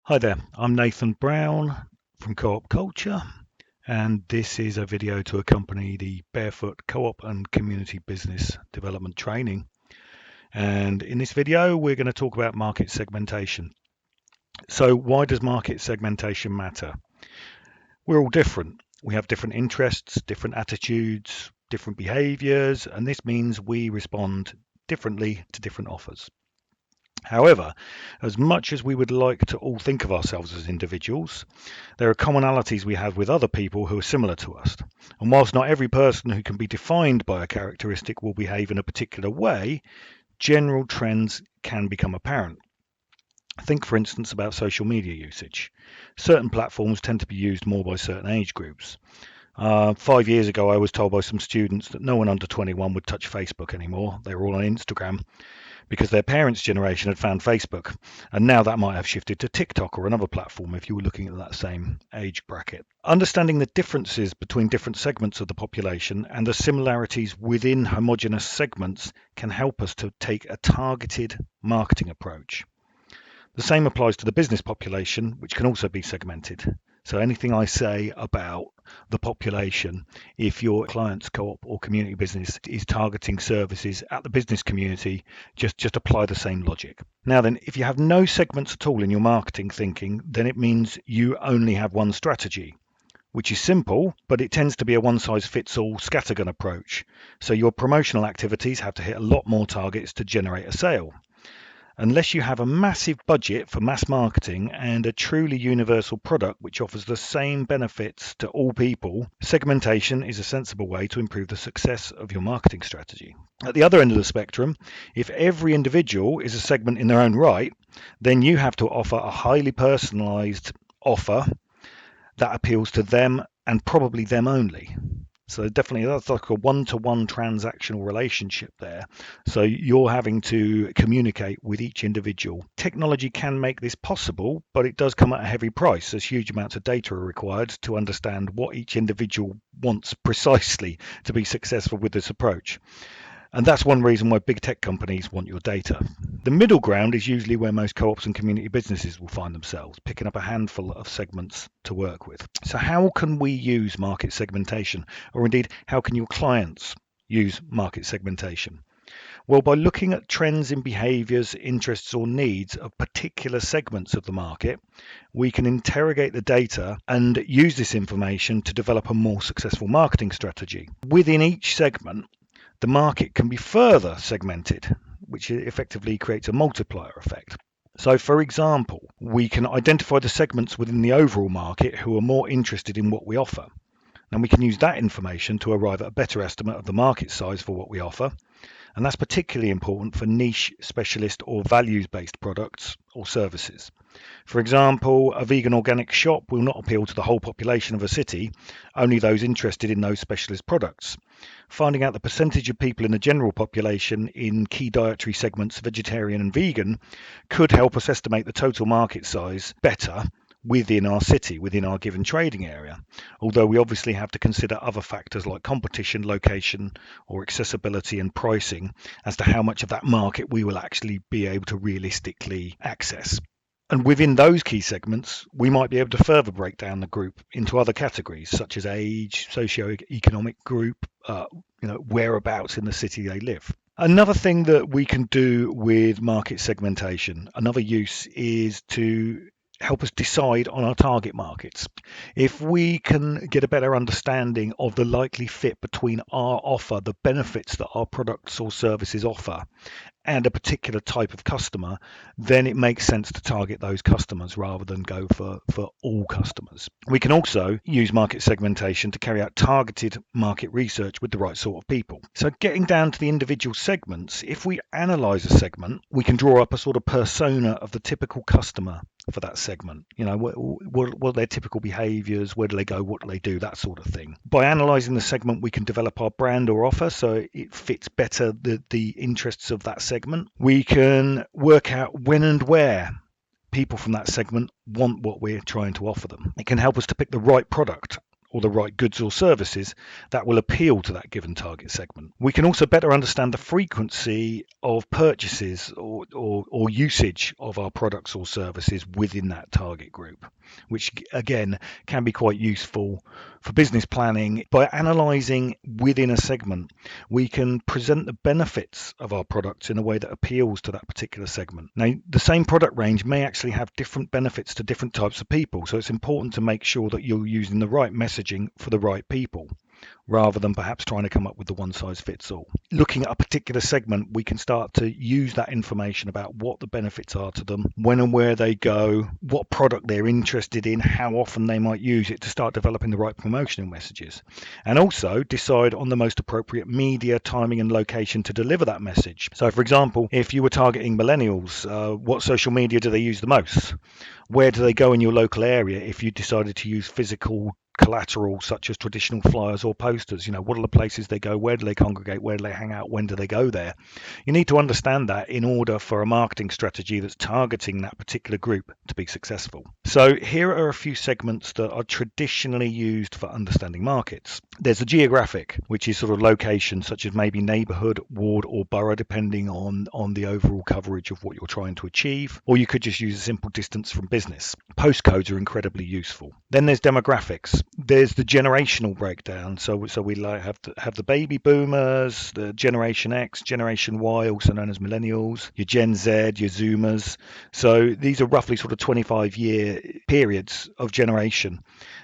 Hi there, I'm Nathan Brown from Co-op Culture, and this is a video to accompany the Barefoot Co-op and Community Business Development Training. And in this video, we're going to talk about market segmentation. So why does market segmentation matter? We're all different. We have different interests, different attitudes, different behaviors, and this means we respond differently to different offers. However, as much as we would like to all think of ourselves as individuals, there are commonalities we have with other people who are similar to us. And whilst not every person who can be defined by a characteristic will behave in a particular way, general trends can become apparent. Think, for instance, about social media usage. Certain platforms tend to be used more by certain age groups. 5 years ago, I was told by some students that no one under 21 would touch Facebook anymore. They were all on Instagram, because their parents' generation had found Facebook, and now that might have shifted to TikTok or another platform if you were looking at that same age bracket. Understanding the differences between different segments of the population and the similarities within homogeneous segments can help us to take a targeted marketing approach. The same applies to the business population, which can also be segmented. So anything I say about the population, if your client's co-op or community business is targeting services at the business community, just apply the same logic. Now then, if you have no segments at all in your marketing thinking, then it means you only have one strategy, which is simple, but it tends to be a one-size-fits-all scattergun approach. So your promotional activities have to hit a lot more targets to generate a sale. Unless you have a massive budget for mass marketing and a truly universal product which offers the same benefits to all people, segmentation is a sensible way to improve the success of your marketing strategy. At the other end of the spectrum, if every individual is a segment in their own right, then you have to offer a highly personalized offer that appeals to them and probably them only. So definitely that's like a one-to-one transactional relationship there. So you're having to communicate with each individual. Technology can make this possible, but it does come at a heavy price, as huge amounts of data are required to understand what each individual wants precisely to be successful with this approach. And that's one reason why big tech companies want your data. The middle ground is usually where most co-ops and community businesses will find themselves, picking up a handful of segments to work with. So how can we use market segmentation? Or indeed, how can your clients use market segmentation? Well, by looking at trends in behaviors, interests, or needs of particular segments of the market, we can interrogate the data and use this information to develop a more successful marketing strategy. Within each segment, the market can be further segmented, which effectively creates a multiplier effect. So, for example, we can identify the segments within the overall market who are more interested in what we offer. And we can use that information to arrive at a better estimate of the market size for what we offer. And that's particularly important for niche, specialist, or values-based products or services. For example, a vegan organic shop will not appeal to the whole population of a city, only those interested in those specialist products. Finding out the percentage of people in the general population in key dietary segments, vegetarian and vegan, could help us estimate the total market size better within our city, within our given trading area. Although we obviously have to consider other factors like competition, location, or accessibility and pricing as to how much of that market we will actually be able to realistically access. And within those key segments, we might be able to further break down the group into other categories such as age, socio-economic group, whereabouts in the city they live. Another thing that we can do with market segmentation, another use, is to help us decide on our target markets. If we can get a better understanding of the likely fit between our offer, the benefits that our products or services offer, and a particular type of customer, then it makes sense to target those customers rather than go for all customers. We can also use market segmentation to carry out targeted market research with the right sort of people. So getting down to the individual segments, if we analyze a segment, we can draw up a sort of persona of the typical customer for that segment. What are their typical behaviors, where do they go, what do they do, that sort of thing. By analyzing the segment, we can develop our brand or offer so it fits better the interests of that segment. We can work out when and where people from that segment want what we're trying to offer them. It can help us to pick the right product or the right goods or services that will appeal to that given target segment. We can also better understand the frequency of purchases or usage of our products or services within that target group, which again can be quite useful for business planning. By analysing within a segment, we can present the benefits of our products in a way that appeals to that particular segment. Now, the same product range may actually have different benefits to different types of people, so it's important to make sure that you're using the right messaging for the right people, rather than perhaps trying to come up with the one size fits all. Looking at a particular segment, we can start to use that information about what the benefits are to them, when and where they go, what product they're interested in, how often they might use it, to start developing the right promotional messages. And also decide on the most appropriate media, timing and location to deliver that message. So for example, if you were targeting millennials, what social media do they use the most? Where do they go in your local area if you decided to use physical collateral such as traditional flyers or posters? What are the places they go? Where do they congregate? Where do they hang out? When do they go there? You need to understand that in order for a marketing strategy that's targeting that particular group to be successful. So here are a few segments that are traditionally used for understanding markets. There's the geographic, which is sort of location, such as maybe neighborhood, ward or borough, depending on the overall coverage of what you're trying to achieve. Or you could just use a simple distance from business. Postcodes are incredibly useful. Then there's demographics. There's the generational breakdown. So we have the baby boomers, the Generation X, Generation Y, also known as millennials, your Gen Z, your Zoomers. So these are roughly sort of 25-year periods of generation.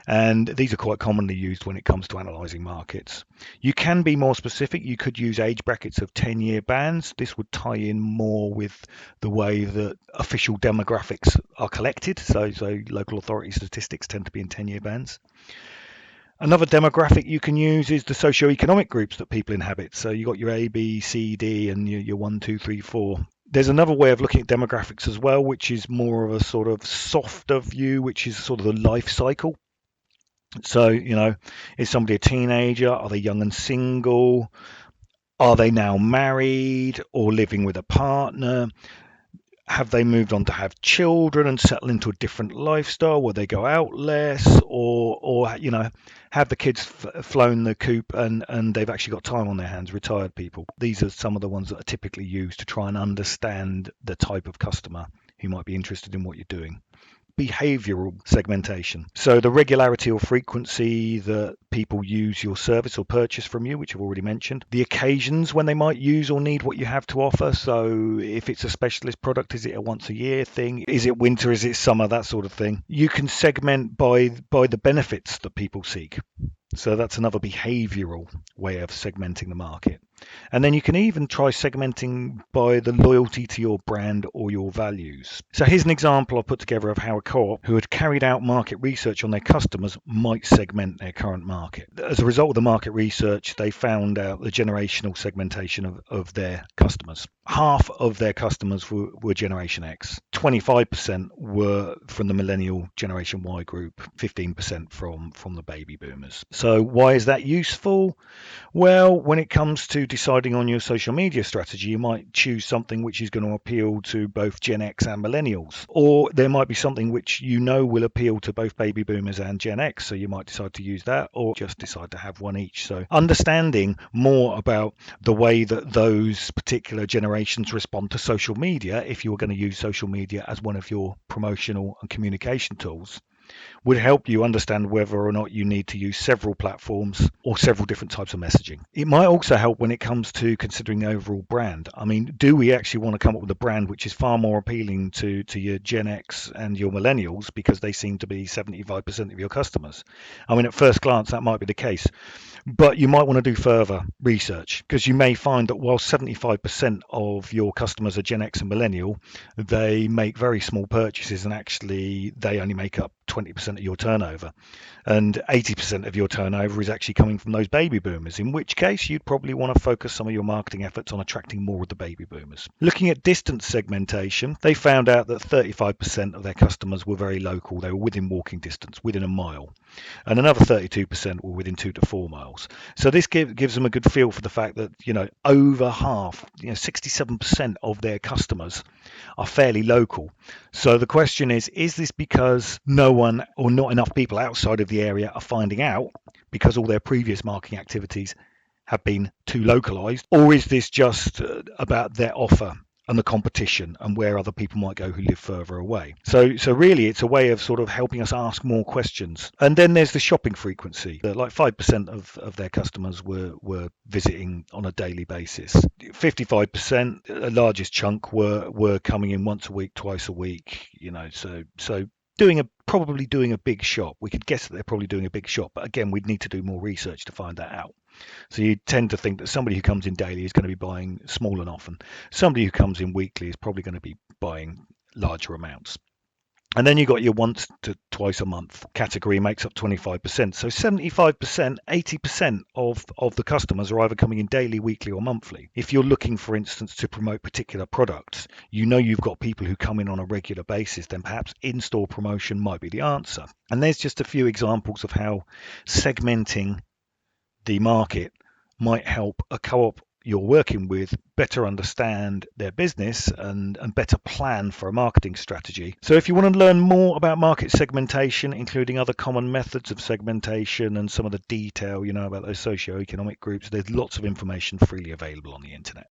And these are quite commonly used when it comes to analysing markets. You can be more specific. You could use age brackets of 10-year bands. This would tie in more with the way that official demographics are collected. So local authority statistics tend to be in 10-year bands. Another demographic you can use is the socio-economic groups that people inhabit. So you've got your A, B, C, D, and your 1, 2, 3, 4. There's another way of looking at demographics as well, which is more of a sort of softer view, which is sort of the life cycle. So, is somebody a teenager? Are they young and single? Are they now married or living with a partner? Have they moved on to have children and settle into a different lifestyle? Will they go out less? Or have the kids flown the coop and they've actually got time on their hands, retired people? These are some of the ones that are typically used to try and understand the type of customer who might be interested in what you're doing. Behavioral segmentation. So the regularity or frequency that people use your service or purchase from you, which I've already mentioned. The occasions when they might use or need what you have to offer. So if it's a specialist product, is it a once a year thing? Is it winter? Is it summer? That sort of thing. You can segment by the benefits that people seek. So that's another behavioral way of segmenting the market. And then you can even try segmenting by the loyalty to your brand or your values. So here's an example I put together of how a co-op who had carried out market research on their customers might segment their current market. As a result of the market research, they found out the generational segmentation of their customers. Half of their customers were Generation X, 25% were from the millennial Generation Y group, 15% from the baby boomers. So why is that useful? Well, when it comes to deciding on your social media strategy, you might choose something which is going to appeal to both Gen X and millennials. Or there might be something which will appeal to both baby boomers and Gen X. So you might decide to use that or just decide to have one each. So understanding more about the way that those particular generations respond to social media, if you were going to use social media as one of your promotional and communication tools, would help you understand whether or not you need to use several platforms or several different types of messaging. It might also help when it comes to considering the overall brand. I mean, do we actually want to come up with a brand which is far more appealing to your Gen X and your millennials because they seem to be 75% of your customers? I mean, at first glance, that might be the case. But you might want to do further research because you may find that while 75% of your customers are Gen X and millennial, they make very small purchases and actually they only make up 20% of your turnover. And 80% of your turnover is actually coming from those baby boomers, in which case you'd probably want to focus some of your marketing efforts on attracting more of the baby boomers. Looking at distance segmentation, they found out that 35% of their customers were very local. They were within walking distance, within a mile. And another 32% were within 2 to 4 miles. So this gives them a good feel for the fact that, over half, 67% of their customers are fairly local. So the question is this because no one or not enough people outside of the area are finding out, because all their previous marketing activities have been too localized, or is this just about their offer and the competition and where other people might go who live further away? So really it's a way of sort of helping us ask more questions. And then there's the shopping frequency. Like 5% of their customers were visiting on a daily basis. 55%, the largest chunk, were coming in once a week, twice a week, so probably doing a big shop. We could guess that they're probably doing a big shop, but again, we'd need to do more research to find that out. So you tend to think that somebody who comes in daily is going to be buying small and often. Somebody who comes in weekly is probably going to be buying larger amounts. And then you got your once to twice a month category, makes up 25%. So 75%, 80% of the customers are either coming in daily, weekly, or monthly. If you're looking, for instance, to promote particular products, you've got people who come in on a regular basis, then perhaps in-store promotion might be the answer. And there's just a few examples of how segmenting the market might help a co-op you're working with better understand their business and better plan for a marketing strategy. So if you want to learn more about market segmentation, including other common methods of segmentation and some of the detail, about those socioeconomic groups, there's lots of information freely available on the internet.